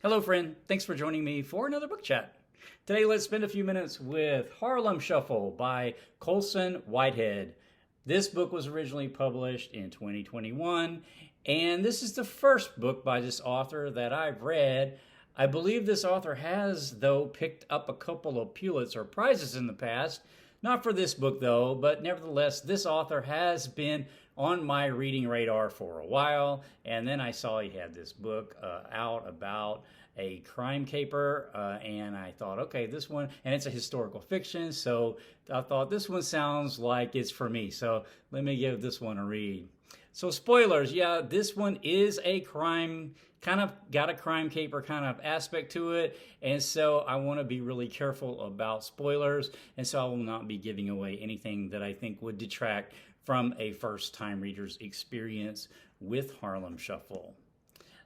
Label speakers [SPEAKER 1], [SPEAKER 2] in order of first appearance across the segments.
[SPEAKER 1] Hello, friend. Thanks for joining me for another book chat. Today, let's spend a few minutes with Harlem Shuffle by Colson Whitehead. This book was originally published in 2021, and this is the first book by this author that I've read. I believe this author has, though, picked up a couple of Pulitzer Prizes in the past. Not for this book, though, but nevertheless, this author has been on my reading radar for a while. And then I saw he had this book out about a crime caper, and I thought, okay, this one, and it's a historical fiction, so I thought this one sounds like it's for me. So let me give this one a read. So spoilers, yeah, this one is a crime, kind of got a crime caper kind of aspect to it, and so I want to be really careful about spoilers, and so I will not be giving away anything that I think would detract from a first-time reader's experience with Harlem Shuffle.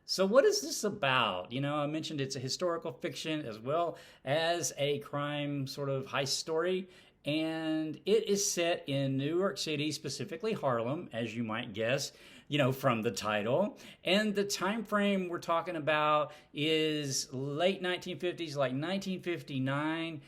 [SPEAKER 1] So what is this about? You know, I mentioned it's a historical fiction as well as a crime sort of heist story, and it is set in New York City, specifically Harlem, as you might guess, you know, from the title. And the time frame we're talking about is late 1950s, like 1959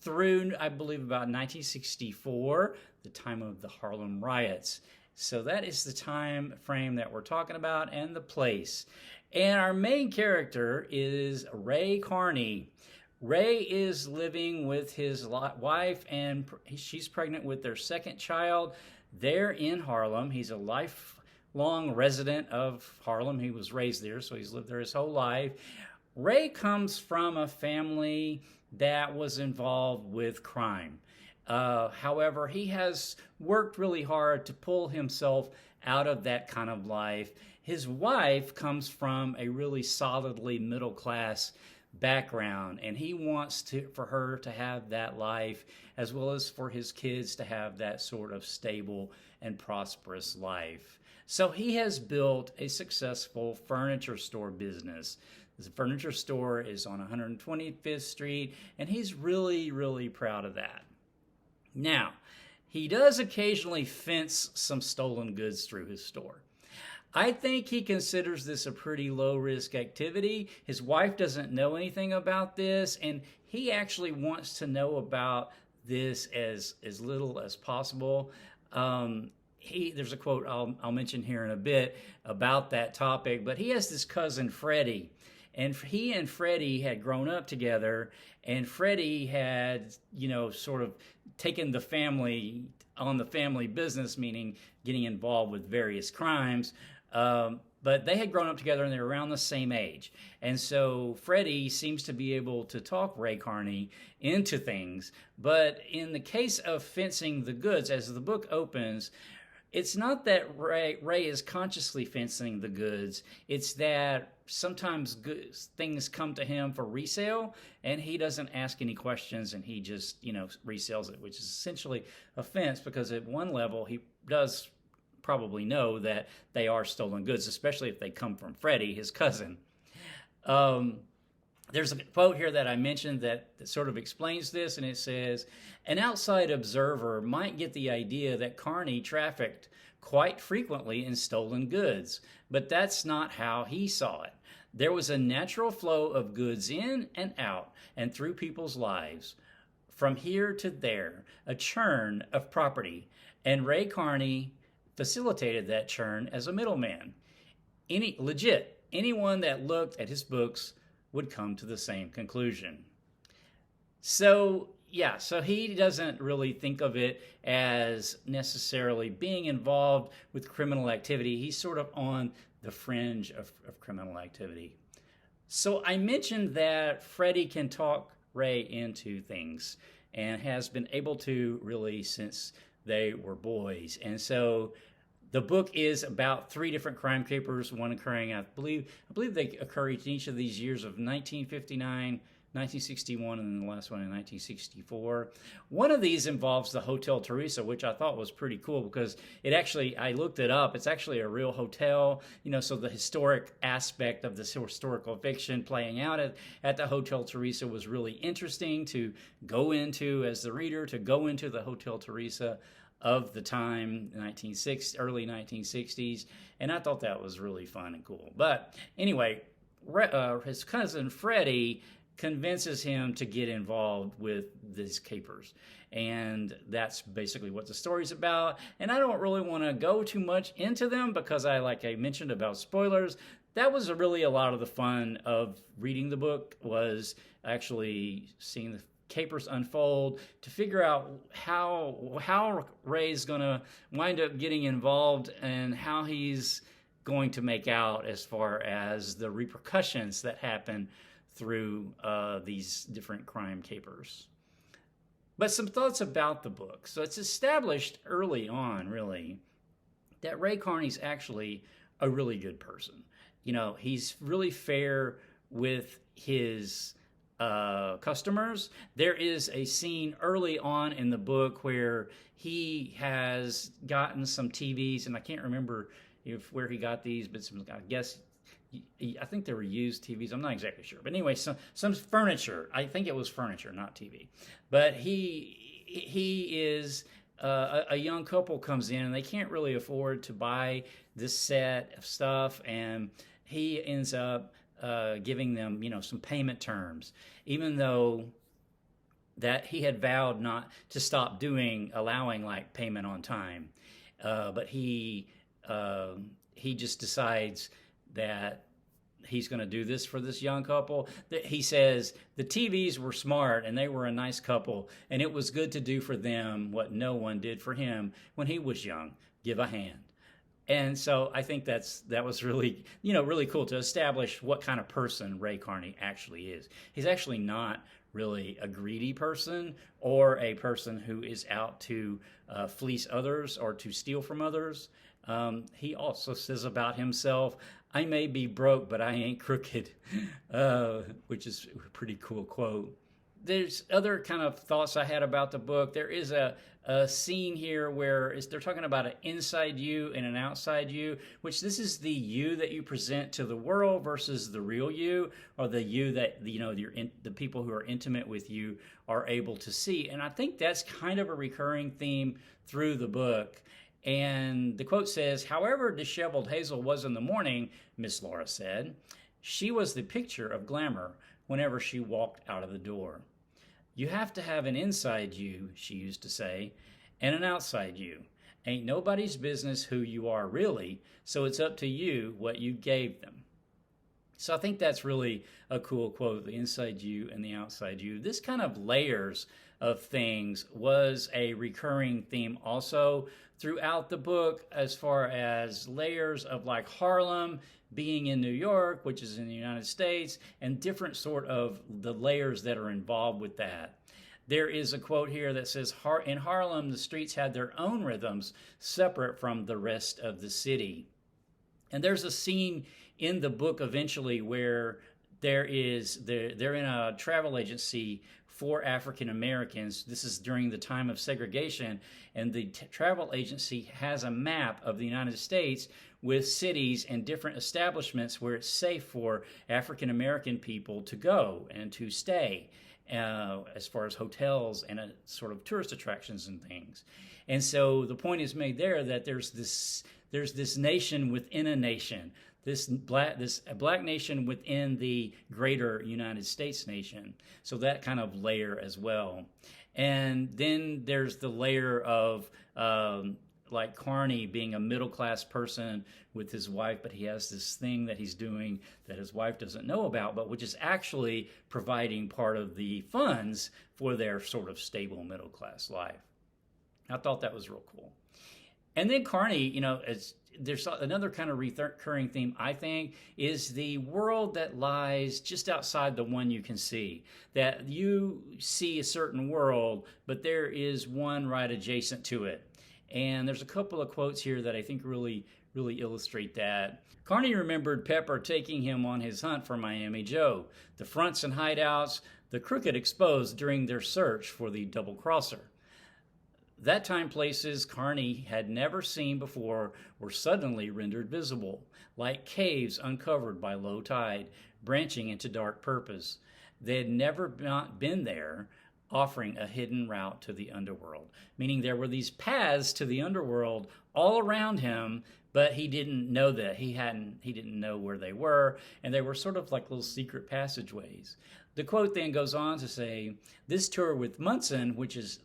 [SPEAKER 1] through, I believe, about 1964, the time of the Harlem riots. So that is the time frame that we're talking about and the place. And our main character is Ray Carney. Ray is living with his wife, and she's pregnant with their second child. They're in Harlem. He's a lifelong resident of Harlem. He was raised there, so he's lived there his whole life. Ray comes from a family that was involved with crime. However, he has worked really hard to pull himself out of that kind of life. His wife comes from a really solidly middle-class background, and he wants for her to have that life, as well as for his kids to have that sort of stable and prosperous life. So he has built a successful furniture store business. The furniture store is on 125th Street, and he's really, really proud of that. Now, he does occasionally fence some stolen goods through his store. I think he considers this a pretty low-risk activity. His wife doesn't know anything about this, and he actually wants to know about this as little as possible. There's a quote I'll mention here in a bit about that topic, but he has this cousin, Freddie, and he and Freddie had grown up together, and Freddie had, you know, sort of taken the family on the family business, meaning getting involved with various crimes. But they had grown up together and they were around the same age. And so Freddie seems to be able to talk Ray Carney into things. But in the case of fencing the goods, as the book opens, it's not that Ray is consciously fencing the goods. It's that sometimes things come to him for resale, and he doesn't ask any questions, and he just, you know, resells it, which is essentially a fence, because at one level he does probably know that they are stolen goods, especially if they come from Freddie, his cousin. There's a quote here that I mentioned that sort of explains this, and it says, an outside observer might get the idea that Carney trafficked quite frequently in stolen goods, but that's not how he saw it. There was a natural flow of goods in and out and through people's lives, from here to there, a churn of property, and Ray Carney facilitated that churn as a middleman. Anyone that looked at his books would come to the same conclusion. So he doesn't really think of it as necessarily being involved with criminal activity. He's sort of on the fringe of criminal activity. So I mentioned that Freddie can talk Ray into things, and has been able to really since they were boys. And so the book is about three different crime capers, one occurring, I believe they occur in each of these years of 1959, 1961, and then the last one in 1964. One of these involves the Hotel Teresa, which I thought was pretty cool because I looked it up, it's actually a real hotel, you know, so the historic aspect of this historical fiction playing out at the Hotel Teresa was really interesting to go into as the reader, to go into the Hotel Teresa of the time, early 1960s, and I thought that was really fun and cool. But anyway, his cousin Freddie convinces him to get involved with these capers. And that's basically what the story's about. And I don't really want to go too much into them because like I mentioned about spoilers, that was really a lot of the fun of reading the book, was actually seeing the capers unfold to figure out how Ray's going to wind up getting involved and how he's going to make out as far as the repercussions that happen through these different crime capers. But some thoughts about the book. So it's established early on, really, that Ray Carney's actually a really good person. He's really fair with his customers. There is a scene early on in the book where he has gotten some TVs, and I can't remember where he got these, but I guess I think they were used TVs. I'm not exactly sure, but anyway, some furniture. I think it was furniture, not TV. But he is a young couple comes in, and they can't really afford to buy this set of stuff, and he ends up giving them, some payment terms, even though that he had vowed not to stop allowing like payment on time. But he just decides that he's going to do this for this young couple. He says the TVs were smart and they were a nice couple, and it was good to do for them what no one did for him when he was young, give a hand. And so I think that was really, really cool to establish what kind of person Ray Carney actually is. He's actually not really a greedy person or a person who is out to fleece others or to steal from others. He also says about himself, "I may be broke, but I ain't crooked," which is a pretty cool quote. There's other kind of thoughts I had about the book. There is a scene here where they're talking about an inside you and an outside you, which this is the you that you present to the world versus the real you, or the you that the people who are intimate with you are able to see. And I think that's kind of a recurring theme through the book. And the quote says, "However disheveled Hazel was in the morning," Miss Laura said, "she was the picture of glamour whenever she walked out of the door. You have to have an inside you," she used to say, "and an outside you. Ain't nobody's business who you are really, so it's up to you what you gave them." So I think that's really a cool quote, the inside you and the outside you. This kind of layers of things was a recurring theme also throughout the book, as far as layers of like Harlem being in New York, which is in the United States, and different sort of the layers that are involved with that. There is a quote here that says, "In Harlem, the streets had their own rhythms separate from the rest of the city." And there's a scene in the book eventually where they're in a travel agency for African Americans. This is during the time of segregation, and the travel agency has a map of the United States with cities and different establishments where it's safe for African American people to go and to stay, as far as hotels and sort of tourist attractions and things. And so the point is made there that there's this nation within a nation, this black nation within the greater United States nation. So that kind of layer as well. And then there's the layer of like Carney being a middle-class person with his wife, but he has this thing that he's doing that his wife doesn't know about, but which is actually providing part of the funds for their sort of stable middle-class life. I thought that was real cool. And then Carney, there's another kind of recurring theme, I think, is the world that lies just outside the one you can see. That you see a certain world, but there is one right adjacent to it. And there's a couple of quotes here that I think really, really illustrate that. Carney remembered Pepper taking him on his hunt for Miami Joe, the fronts and hideouts, the crooked exposed during their search for the double-crosser. That time places Carney had never seen before were suddenly rendered visible, like caves uncovered by low tide, branching into dark purpose. They had never not been there, offering a hidden route to the underworld, meaning there were these paths to the underworld all around him, but he didn't know that. He didn't know where they were, and they were sort of like little secret passageways. The quote then goes on to say, this tour with Munson, which is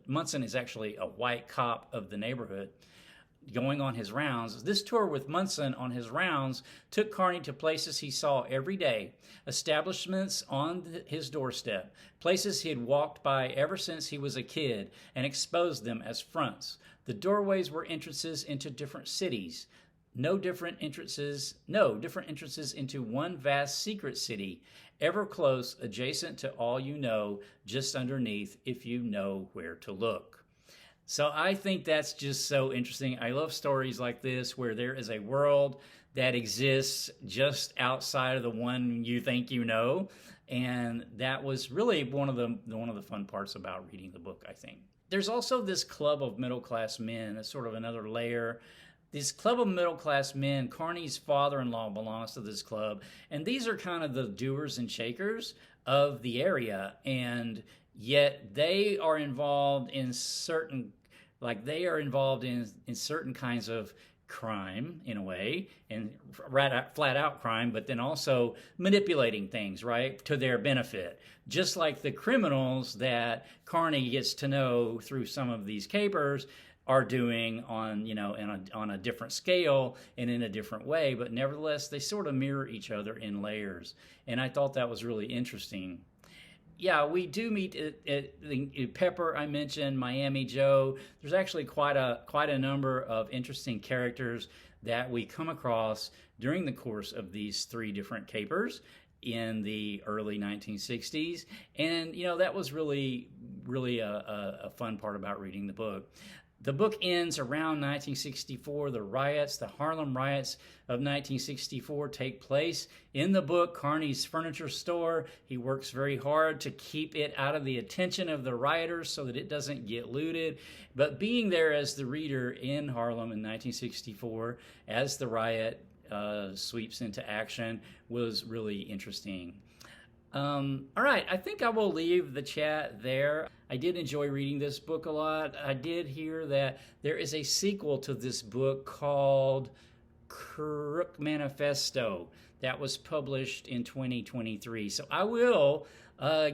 [SPEAKER 1] Munson is actually a white cop of the neighborhood, going on his rounds. This tour with Munson on his rounds took Carney to places he saw every day, establishments on his doorstep, places he had walked by ever since he was a kid, and exposed them as fronts. The doorways were entrances into different cities. Different entrances into one vast secret city, ever close, adjacent to all you know, just underneath, if you know where to look. So I think that's just so interesting. I love stories like this where there is a world that exists just outside of the one you think you know, and that was really one of the fun parts about reading the book, I think. There's also this club of middle-class men, that's sort of another layer. This club of middle-class men, Carney's father-in-law belongs to this club, and these are kind of the doers and shakers of the area, and yet they are involved in certain kinds of crime, in a way, and flat out crime, but then also manipulating things, right, to their benefit. Just like the criminals that Carney gets to know through some of these capers are doing on a different scale and in a different way, but nevertheless, they sort of mirror each other in layers. And I thought that was really interesting. Yeah, we do meet at Pepper, I mentioned, Miami Joe. There's actually quite a number of interesting characters that we come across during the course of these three different capers in the early 1960s. And, that was really a fun part about reading the book. The book ends around 1964. The Harlem riots of 1964 take place. In the book, Carney's furniture store, he works very hard to keep it out of the attention of the rioters so that it doesn't get looted. But being there as the reader in Harlem in 1964, as the riot sweeps into action, was really interesting. All right, I think I will leave the chat there. I did enjoy reading this book a lot. I did hear that there is a sequel to this book called Crook Manifesto that was published in 2023. So I will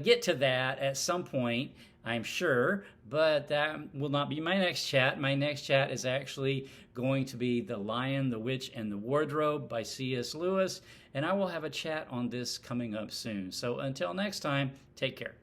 [SPEAKER 1] get to that at some point, I'm sure, but that will not be my next chat. My next chat is actually going to be The Lion, the Witch, and the Wardrobe by C.S. Lewis, and I will have a chat on this coming up soon. So until next time, take care.